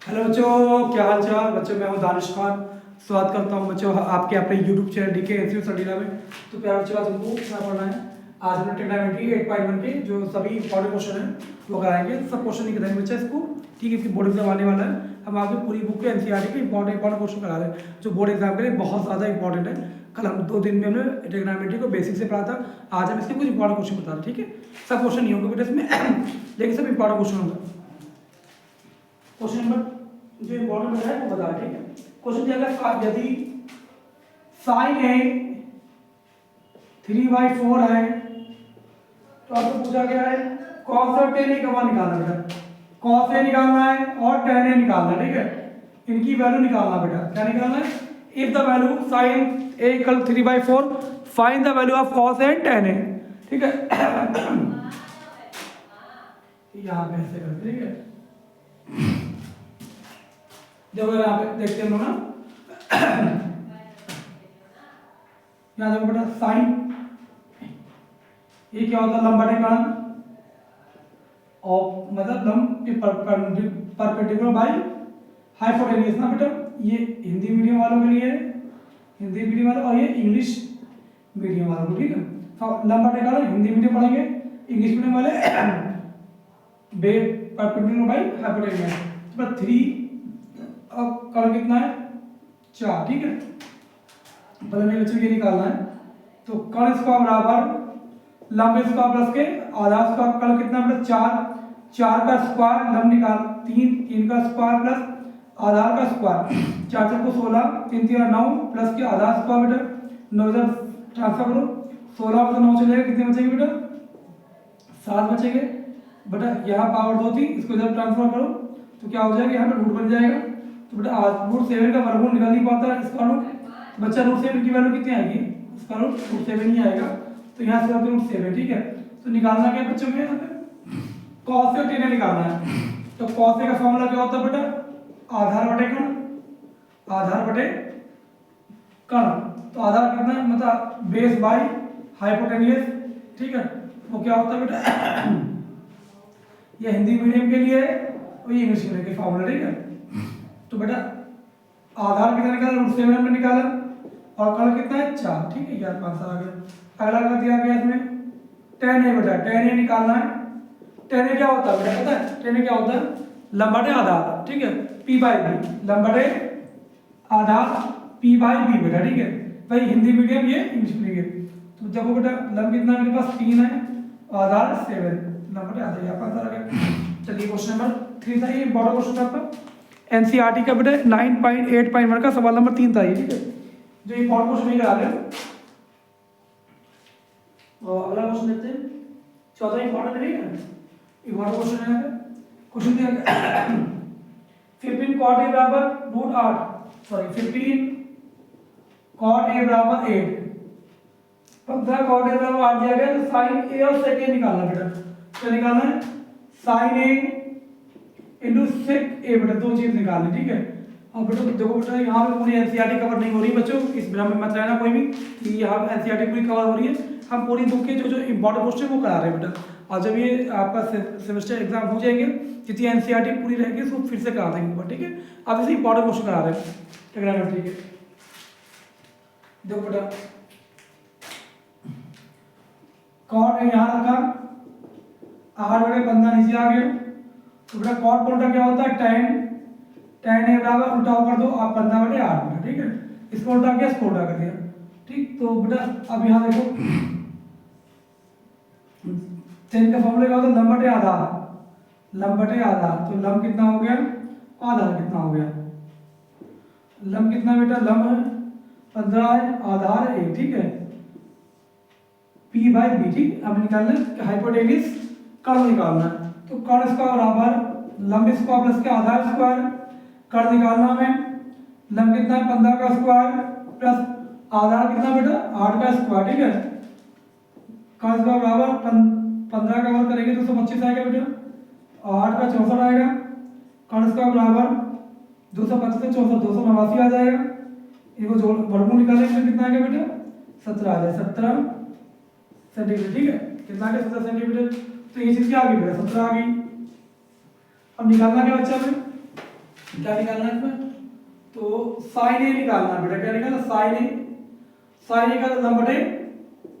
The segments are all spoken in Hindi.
हेलो बच्चों, क्या हाल चाल बच्चों। मैं हूं दानिश खान। स्वागत करता हूं बच्चों आपके अपने यूट्यूब चैनल डीके एनसीयू स्टडीला में। तो प्यारे बच्चों, आज हमको क्या पढ़ना है। आज हमने ट्रिग्नोमेट्री 8.1 के जो सभी इंपॉर्टेंट क्वेश्चन हैं वो कराएंगे। सब क्वेश्चन नहीं कराएंगे बच्चा इसको, ठीक है, इसकी बोर्ड एग्जाम आने वाला है। हम आपकी पूरी बुक के एनसीईआरटी के इंपॉर्टेंट क्वेश्चन करा रहे हैं जो बोर्ड एग्जाम के लिए बहुत ज़्यादा इंपॉर्टेंट है। कल हम 2 दिन में हमने ट्रिग्नोमेट्री को बेसिक से पढ़ा था। आज हम इसके कुछ इंपॉर्टेंट क्वेश्चन बता रहे हैं, ठीक है। सब क्वेश्चन नहीं होंगे बेटा इसमें लेकिन सब इंपॉर्टेंट क्वेश्चन होंगे। क्वेश्चन नंबर जो इंपॉर्टेंट है वो बता, ठीक है। क्वेश्चन दिया गया यदि साइन ए 3/4 है तो आपको पूछा गया है कॉस और टेन ए का मान निकालना बेटा। कॉस ए निकालना है और टेन ए निकालना है, ठीक है। इनकी वैल्यू निकालना बेटा। क्या निकालना है? If the value sine A equal 3/4 find the value of cos A and tan A, ठीक है। यहाँ पे ऐसे करते, ठीक है। देखो यहाँ पे देखते हैं हम लोग ना, यहाँ देखो बेटा साइन ये क्या होता है? लंब बटे कर्ण और मतलब लंब परपेंडिकुलर बाय हाइपोटेन्यूज ना बेटा। ये हिंदी मीडियम वालों के लिए, हिंदी मीडियम वालों, और ये इंग्लिश मीडियम वालों को, ठीक है। लंब बटे कर्ण हिंदी मीडियम पढ़ेंगे, इंग्लिश मीडियम वाले बे परपेंडिकुलर बाय हाइपोटेन्यूज। तो 3 अब कर्ण कितना है? 4, ठीक है। पहले मेरे बच्चों ये निकालना है। तो कर्ण स्क्वायर बराबर लंब स्क्वायर प्लस के आधा स्क्वायर। कर्ण कितना बेटा? 4 का स्क्वायर लंब निकाल 3 का स्क्वायर प्लस आधार का स्क्वायर। 4 4 को 16, 3 3 9 प्लस के आधा स्क्वायर बेटा। 9 इधर ट्रांसफर करो, 16 से 9 चलेगा, कितने बचेंगे बेटा? 7 बचेंगे बेटा। यहाँ पावर 2 थी, इसको इधर ट्रांसफर करो तो क्या हो जाएगा? यहाँ पे रूट बन जाएगा। तो बेटा √7 का वर्गमूल निकाल नहीं पाता है इसका रूट बच्चा। √7 की वैल्यू कितनी आएगी? इसका रूट √7 ही आएगा। तो यहाँ से √7, ठीक है। तो निकालना क्या बच्चों में? यहाँ पे कॉस और टेन निकालना है। तो कॉस का फॉर्मूला क्या होता है बेटा? आधार बटे कर्ण, आधार बटे कर्ण। तो आधार कितना मतलब बेस बाय हाइपोटेन्यूज, ठीक है। वो क्या होता है बेटा? ये हिंदी मीडियम के लिए और ये इंग्लिश मीडियम के फॉर्मूला, ठीक है। तो बेटा आधार कितना निकाला? √7 हमने निकाला और कर्ण कितना है? 4, ठीक है। यार 5 आ गया। अगला क्या दिया गया इसमें? tan a बेटा। tan a निकालना है। tan a क्या होता है बेटा? पता है tan a क्या होता है? लंब बटे आधार, ठीक है। p/b लंब बटे आधार p/b बेटा, ठीक है। भाई हिंदी मीडियम, ये इंग्लिश मीडियम। तो देखो बेटा लंब कितना मेरे पास? 3 है, आधार 7, लंब बटे आधार। यहाँ 5 आ गया। चलिए क्वेश्चन नंबर 3 था, ये इंपॉर्टेंट क्वेश्चन था आपका एनसीईआरटी का बेटा 9.8.1 का सवाल नंबर 3 था ये, ठीक है। जो इंपॉर्टेंट क्वेश्चन नहीं करा रहे और अगला क्वेश्चन देखते हैं। 14 इंपॉर्टेंट नहीं है, इंपॉर्टेंट क्वेश्चन है। क्वेश्चन दिया गया 15 cot a बराबर √8, सॉरी 15 cot a बराबर 8, 15 cot a बराबर 8 दिया गया। तो sin a और sec a निकालना बेटा। क्या निकालना है? sin a इंटू सेक ए बेटा, 2 चीज निकालनी, ठीक है। और बेटा देखो बेटा यहाँ पे पूरी एनसीईआरटी कवर नहीं हो रही बच्चों, इस भ्रम में मत रहना कोई भी कि यहाँ पे एनसीईआरटी पूरी कवर हो रही है। हम पूरी बुक के जो इंपॉर्टेंट क्वेश्चन वो करा रहे हैं बेटा। और जब ये आपका सेमेस्टर एग्जाम हो जाएंगे, जितनी एनसीईआरटी पूरी रहेगी उसको फिर से करा देंगे, ठीक है। अब इसे इंपॉर्टेंट क्वेश्चन करा रहे हैं ट्रिग्नोमेट्री के। देखो बेटा कॉट यहाँ रखा, 8/15 नीचे आ गया। तो बेटा कॉट का उल्टा क्या होता है? tan a बराबर उल्टा कर दो आप 15/8 बेटा, ठीक है। इसको उल्टा किया, इसको उल्टा कर दिया, ठीक। तो बेटा अब यहाँ देखो tan का फॉर्मूला क्या होता है? लंब बटे आधार, लंब बटे आधार। तो लंब कितना हो गया? आधार कितना हो गया? लंब कितना बेटा? लंब है 15 है, आधार 1, ठीक है। p/b, ठीक। अब निकालना हाइपोटेन्यूज कर्ण निकालना है। तो कर्ण स्क्वायर बराबर लंब स्क्वायर प्लस के आधार स्क्वायर। कर्ण निकालना में लंब कितना है? 15 का स्क्वायर प्लस आधार कितना बेटा? 8 का स्क्वायर, ठीक है। कर्ण स्क्वायर बराबर 15 का वर्ग करेंगे तो 225 आएगा बेटा, 8 का 64 आएगा। कर्ण स्क्वायर बराबर 225 से 64 289 आ जाएगा। इनको जोड़ वर्गमूल निकालेंगे तो कितना आएगा बेटा? 17 आ जाएगा, 17 सेंटीमीटर, ठीक है। कितना आ गया? 17 सेंटीमीटर। तो ये चीज क्या आ गई बेटा? 17 आ गई। अब निकालना क्या बच्चा में? क्या निकालना है इसमें, तो साइन ए निकालना है बेटा। क्या निकालना, साइन ए। साइन ए का लंब बटे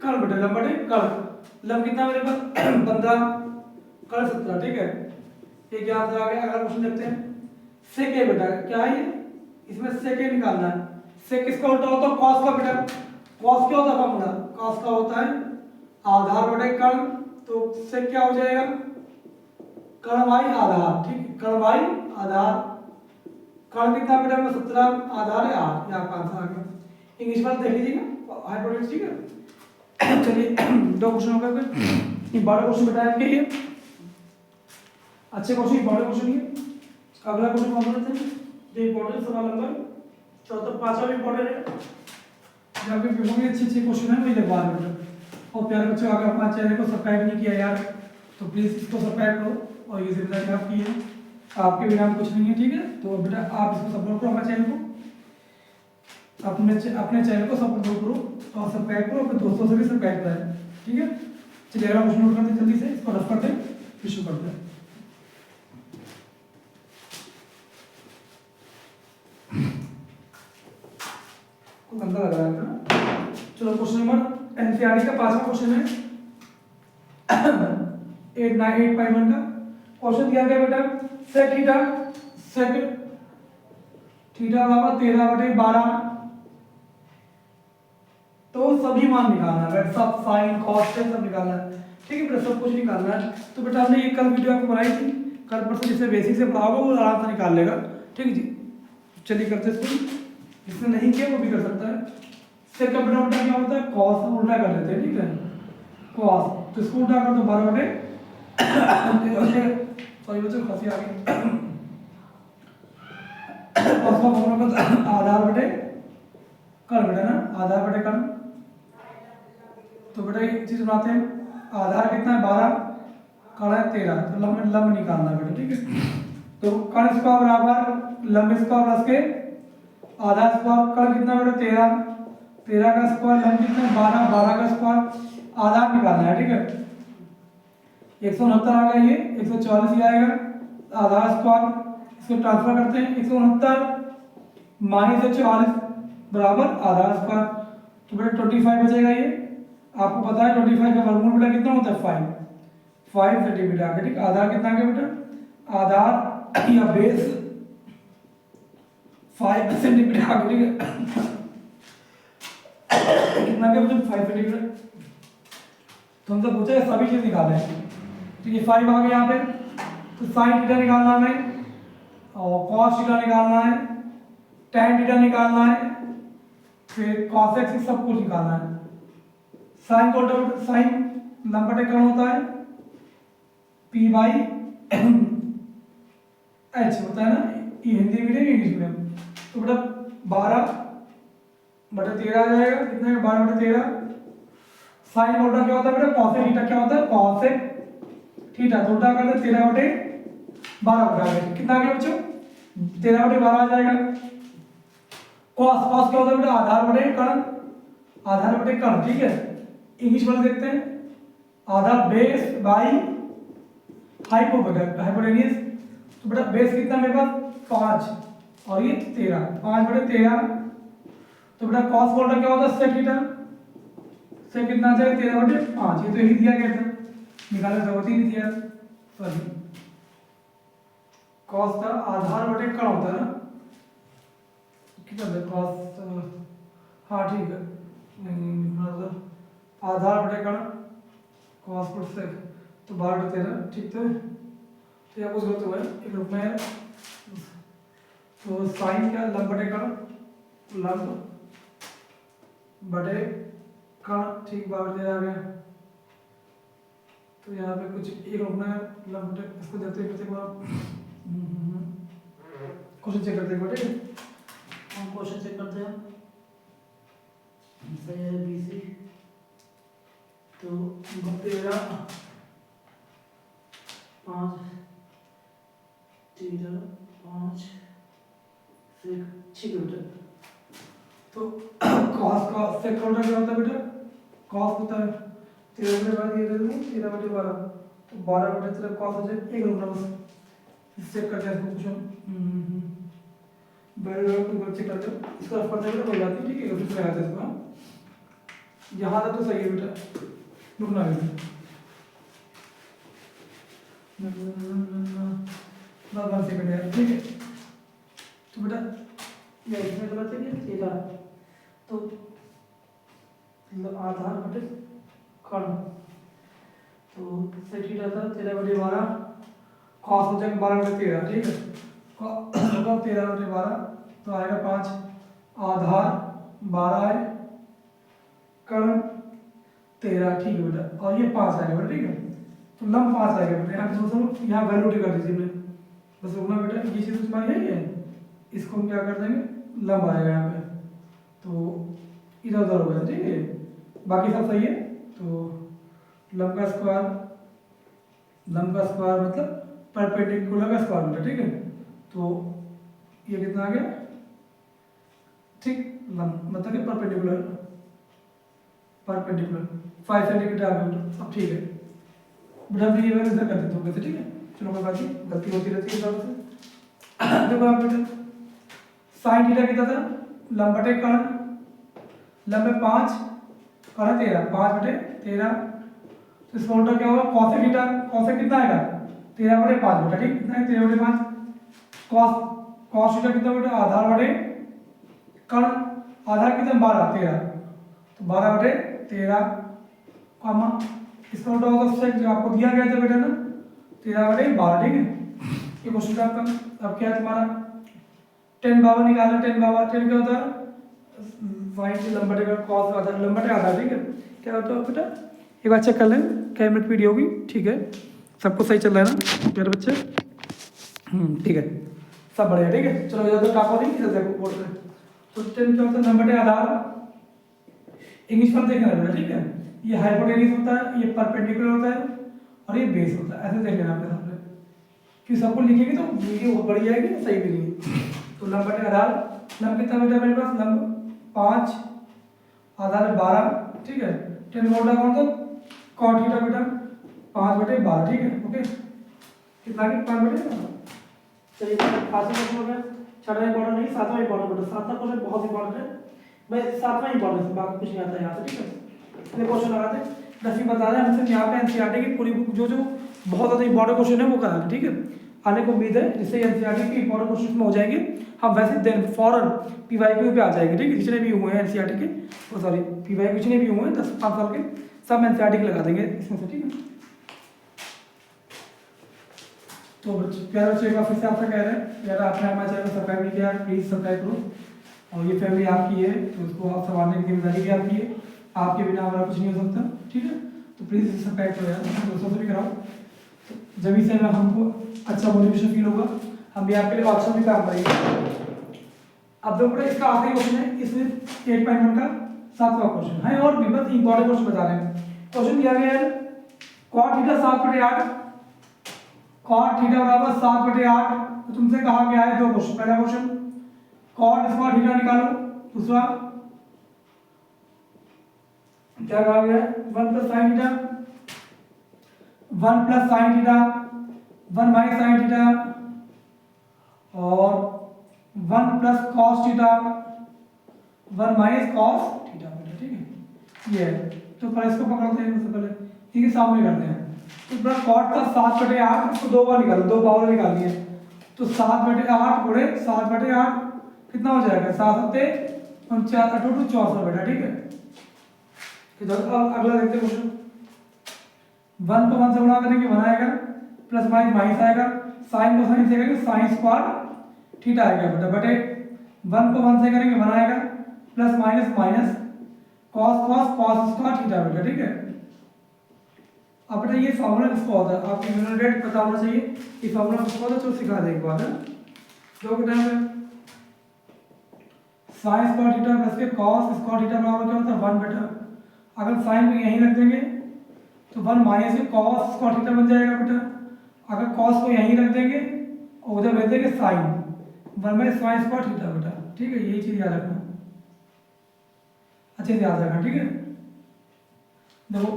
कर्ण बेटा, लंब बटे कर्ण। लंब कितना मेरे पास 15, कर्ण 17, ठीक है। एक यहाँ से आ गया। अगला क्वेश्चन देखते हैं। सेक ए बेटा, क्या है ये, इसमें सेक ए निकालना है। सेक किसका उल्टा होता है, कॉस का बेटा। कॉस क्या होता है फॉर्मूला, कॉस का होता है आधार बटे कर्ण। तो सेक क्या हो जाएगा, कर्ण बाई आधार, ठीक, कर्ण बाई आधार। कर्ण कितना बेटा में 17, आधार है 8, यहाँ का आंसर आ गया। इंग्लिश वाला देख लीजिएगा, हाइपोटेन्यूज, ठीक है। चलिए 2 क्वेश्चन हो गए फिर। ये बड़ा क्वेश्चन बेटा आपके ये अच्छे क्वेश्चन, बड़े क्वेश्चन ये। अगला क्वेश्चन कौन सा है, ये इंपॉर्टेंट सवाल नंबर 14, 5वां भी इंपॉर्टेंट है। जब भी पेपर में अच्छे क्वेश्चन है वही लगवा बेटा। और प्यारे बच्चों, अगर अपना चैनल को सब्सक्राइब नहीं किया यार तो प्लीज़ इसको सब्सक्राइब करो। और ये जिम्मेदारी आपकी है, आपके बिना कुछ नहीं है, ठीक है। तो बेटा आप इसको सपोर्ट करो, हमारे चैनल को, अपने चैनल को सपोर्ट करो और सब्सक्राइब करो, अपने दोस्तों से भी सब्सक्राइब कराएं, ठीक है। चलिए अगला क्वेश्चन नोट करते हैं जल्दी से, इसको रफ करते हैं फिर शुरू करते हैं। गंदा लग रहा है ना। चलो क्वेश्चन नंबर एनसीईआरटी का 5वां क्वेश्चन है 8.1 का क्वेश्चन दिया गया बेटा। सेक थीटा, सेक थीटा बराबर 13/12। तो सभी मान निकालना है बेटा, सब साइन कॉस सब निकालना है, ठीक है बेटा, सब कुछ निकालना है। तो बेटा हमने ये कल वीडियो आपको बनाई थी, कल परसों जिसे बेसिक से पढ़ाओगे वो आराम से निकाल लेगा, ठीक है जी। चलिए करते हैं इसको, जिसने नहीं किया वो भी कर सकता है। सेक का बेटा उल्टा क्या होता है, कॉस, उल्टा कर देते हैं, ठीक है, कॉस। तो इसको उल्टा कर दो 12/, सॉरी बच्चों खांसी आ गई। कॉस का फॉर्मूला आधार बटे कर्ण बेटा ना, आधार बटे कर्ण। तो बेटा एक चीज बनाते हैं, आधार कितना है 12, कर्ण है 13, तो लंब निकालना है बेटा, ठीक है। तो कर्ण स्क्वायर बराबर लंब स्क्वायर प्लस के आधा स्क्वायर। कर्ण कितना बेटा 13, 13 का स्क्वायर, लंब कितना 12, 12 का स्क्वायर, आधार निकालना है, ठीक है। 169 आ गया, ये 144 ही आएगा, आधार स्क्वायर। इसको ट्रांसफर करते हैं, 169 माइनस 144 बराबर आधार स्क्वायर। तो बेटा 25 बचेगा। ये आपको पता है 25 का वर्गमूल बेटा कितना होता है 5 सेंटीमीटर आ गया, ठीक। आधार कितना आ गया बेटा, आधार या बेस 5 सेंटीमीटर आ गया, ठीक है। कितना क्या बच्चों 5 सेंटीमीटर। तो हमसे पूछा है सभी चीज निकालें, तो ये 5 आ गया यहाँ पे। तो साइन थीटा निकालना है और कॉस थीटा निकालना है, tan थीटा निकालना है, फिर cos x सब कुछ निकालना है। साइन को साइन लंब बटे कर्ण होता है p बाई h होता है ना, ये हिंदी मीडियम इंग्लिश मीडियम। तो बेटा 12/13 आ जाएगा, कितना है 12/13। साइन उल्टा क्या होता है बेटा, cos थीटा क्या होता है, cos थीटा। तो उल्टा कर दे 13/12 बटा गया, कितना आ गया बच्चों 13/12 आ जाएगा। cos cos क्या होता है बेटा, आधार बटे कर्ण, आधार बटे कर्ण, ठीक है। इंग्लिश वाला देखते हैं, आधार बेस बाई हाइपोटेन्यूज। तो बेटा बेस कितना मेरे पास 5 और ये 13, 5/13। तो बेटा cos का क्या होता है sec थीटा, sec कितना आ जाएगा 13/5। ये तो यही दिया गया था, निकालने जरूरत ही नहीं दिया, सॉरी। cos का आधार बटे कर्ण होता है ना, कितना है cos, हाँ ठीक है, नहीं आधार बटे कर्ण cos पर sec, तो 12/13, ठीक। तो यहाँ कुछ गलत हुआ है, एक रूप में है। तो साइन क्या, लंब बटे कर्ण, लंब बटे कर्ण, ठीक, 12/13 आ गया। तो यहाँ पे कुछ एक रूप में लंब बटे, इसको देखते हैं कितने बार क्वेश्चन चेक करते हैं बेटे, हम क्वेश्चन चेक करते हैं सही है बीसी। तो 13 5 3 5 6 बेटा। तो cos का sec का क्या होता है बेटा, cos होता है 13/12, ये दे दूं 13/12, तो 12/13 cos हो जाए, एक रूप में बस चेक करते हैं इसको क्वेश्चन। बैड तुम बच्चे कर दो, इसको रफ करते बेटा कोई बात नहीं, ठीक है, फिर से लगाते हैं इसको। हाँ? यहाँ तक तो सही है बेटा, रुकना बेटा, बस 1 सेकंड है, ठीक है। तो बेटा ये इसमें गलत है क्या, ये था तो आधार बटे कर्ण, तो सही रहता 13/12 कॉस हो जाएगा 12/13, ठीक है, होगा 13/12, तो आएगा 5, आधार 12 है, कर्ण 13, ठीक है बेटा, और ये 5 आएगा बेटा, ठीक है, तो लंब 5 आएगा बेटा। यहाँ पे सोचो, यहाँ वैल्यू कर दीजिए हमने, बस रुकना बेटा, ये चीज़ तुम्हारी यही है, इसको हम क्या कर देंगे, लंब आएगा यहाँ पे, तो इधर उधर हो गया, ठीक है, बाकी सब सही है। तो लंब का स्क्वायर मतलब परपेंडिकुलर का स्क्वायर बेटा, ठीक है, तो ये कितना आ गया, ठीक, लंब मतलब कि परपेंडिकुलर 5 सेंटीमीटर आ गया, अब ठीक है बेटा, ये वैल्यू इधर कर देता हूँ वैसे, ठीक है, चलो कोई बात नहीं, गलती होती रहती है सबसे। देखो आप बेटा, साइन थीटा कितना था, लंब बटे कर्ण, लंब है 5, कर्ण 13, 5/13, तो इसका उल्टा क्या होगा, कॉसेक थीटा, कॉसेक कितना आएगा 13/5 बेटा, ठीक, कितना है 13/5, कॉस थीटा कितना बेटा, आधार बटे कर्ण, आधार कितना 12/13, तो 12/13 कॉमा, इसका उल्टा होगा सेक, जो आपको दिया गया था बेटा ना 13/12, ठीक है, ये क्वेश्चन था आपका। अब क्या है तुम्हारा 10 बाबा निकालना, 10 बाबा 10 क्या होता है, वाई के लंब बटे कॉस आधार, लंब बटे आधार, ठीक है, क्या होता है बेटा, एक बार चेक कर लें क्या मिनट वीडियो होगी, ठीक है, सबको सही चल रहा है ना मेरे बच्चे, ठीक है, सब बढ़िया, ठीक है, चलो इधर टाको नहीं, इधर देखो बोर्ड पे, तो 10 क्या होता है, लंब बटे आधार, इंग्लिश में देखना है, ठीक है, ये हाइपोटेन्यूज होता है, ये परपेंडिकुलर होता है, और ये बेस होता है, ऐसे देख लेना आपके सामने, कि सबको लिखेंगे तो वीडियो बढ़ जाएगी, सही भी नहीं। तो लंब बटे आधार, लंब कितना बेटा मेरे पास, लंब 5, आधार 12, ठीक है, 10 का उल्टा कौन सा, कॉट थीटा बेटा 5/12, ठीक है, ओके, कितना की 5/12, चलिए 5 क्वेश्चन हो गया, 6वां इंपॉर्टेंट नहीं 7वां इंपॉर्टेंट बेटा, 7वां क्वेश्चन बहुत इंपॉर्टेंट है भाई, 7वां इंपॉर्टेंट, बाकी कुछ नहीं आता यहाँ से, ठीक है, इसलिए क्वेश्चन लगाते हैं, 10वीं बता रहे हैं हमसे यहाँ पे एनसीईआरटी की पूरी बुक जो बहुत ज़्यादा इंपॉर्टेंट क्वेश्चन है वो करा है, ठीक है, आने को उम्मीद है, जिससे एनसीईआरटी के इंपॉर्टेंट क्वेश्चन में हो जाएंगे, हम वैसे देन फॉरन पीवाईक्यू पे आ जाएंगे, ठीक है, जितने भी हुए हैं एनसीईआरटी के, वो सॉरी पीवाईक्यू जितने भी हुए हैं 10-5 साल के, सब एनसीईआरटी के लगा देंगे इसमें से, ठीक है। तो प्यारे बच्चे एक बार फिर से आपसे कह रहे हैं, अगर आपने हमारे चैनल को सब्सक्राइब नहीं किया प्लीज़ सब्सक्राइब करो, और ये फैमिली आपकी है तो उसको आप संभालने की जिम्मेदारी भी आपकी है, आपके बिना हमारा कुछ नहीं हो सकता, ठीक है, तो प्लीज़ इसे सब्सक्राइब करो यार, दोस्तों से भी कराओ, जब से हमको अच्छा मोटिवेशन फील होगा, हम भी आपके लिए अच्छा भी काम करेंगे। अब देखो इसका आखिरी क्वेश्चन है, इसमें 8.1 का 7वां क्वेश्चन है, और भी बस इंपॉर्टेंट क्वेश्चन बता रहे हैं। क्वेश्चन दिया गया है cot थीटा 7/8, cot थीटा बराबर 7/8, तो तुमसे कहा गया है दो क्वेश्चन, पहला क्वेश्चन cot स्क्वायर थीटा निकालो, दूसरा क्या कहा गया है 1 + sin theta, 1 + sin theta, 1 - sin theta, और 1 + cos थीटा, 1 - cos थीटा बेटा, ठीक है, ये है, तो पहले इसको पकड़ते हैं, सबसे पहले ठीक है, सामने करते हैं, तो पूरा cot का 7/8, इसको दो बार निकालो, दो पावर निकालनी है, तो 7/8 गुणे 7/8 कितना हो जाएगा, 7 × 7 = 64 बेटा, ठीक है। इधर अगला देखते हैं क्वेश्चन, 1 को 1 से गुणा करेंगे 1 आएगा, प्लस माइनस आएगा, साइन को साइन से करेंगे साइन स्क्वायर थीटा आएगा बेटा, बटे 1 को 1 से करेंगे 1 आएगा, plus minus cos square theta बेटा, ठीक है। अब बेटा ये फॉर्मूला किसका होता है, आपको यूनिट पता होना चाहिए, ये फॉर्मूला किसका होता है, तो सिखा देंगे बाद में, जो कितना है साइन स्क्वायर थीटा प्लस के कॉस स्क्वायर थीटा बराबर क्या होता है 1 बेटा, अगर साइन को यहीं रख देंगे तो 1 माइनस के कॉस स्क्वायर थीटा बन जाएगा बेटा, अगर कॉस को यहीं रख देंगे और उधर भेज देंगे साइन 1 - sin स्क्वायर थीटा बेटा, ठीक है, यही चीज याद रखना, अच्छे से याद रखना, ठीक है। देखो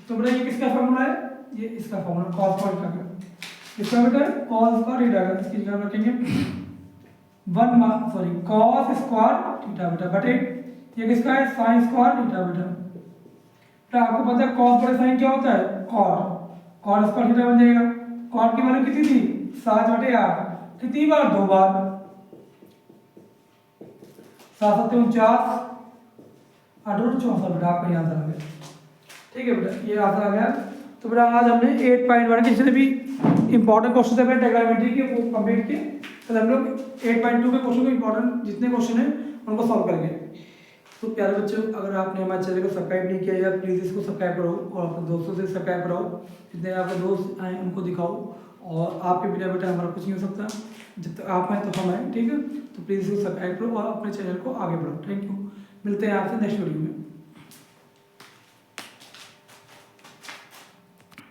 तो बेटा ये किसका फॉर्मूला है, ये इसका फॉर्मूला cos स्क्वायर थीटा का, इसका बेटा cos स्क्वायर थीटा का, इसकी जगह रखेंगे cos स्क्वायर थीटा बेटा बटे ये किसका है sin स्क्वायर थीटा बेटा। तो आपको पता है cos बटे sin क्या होता है cot स्क्वायर थीटा बन जाएगा। cot की वैल्यू कितनी थी 7/8 कितनी बार 2 बार 7×7 = 49 8 और 64 बेटा आपका आंसर आ गया। ठीक है बेटा ये आंसर आ गया। तो बेटा आज हमने 8.1 के जितने भी इंपॉर्टेंट क्वेश्चन है ट्रिग्नोमेट्री के वो कंप्लीट किए। तो हम लोग 8.2 के क्वेश्चन को इंपॉर्टेंट जितने क्वेश्चन हैं उनको सॉल्व करेंगे। तो प्यारे बच्चों अगर आपने हमारे चैनल को सब्सक्राइब नहीं किया या प्लीज़ इसको सब्सक्राइब करो और अपने दोस्तों से सब्सक्राइब कराओ, जितने आपके दोस्त आए उनको दिखाओ। और आपके बिना बेटा हमारा कुछ नहीं हो सकता, जब तक आप आए तो हम आए। ठीक है तो प्लीज़ इसको सब्सक्राइब करो और अपने चैनल को आगे बढ़ाओ। थैंक यू, मिलते हैं आपसे नेक्स्ट वीडियो में।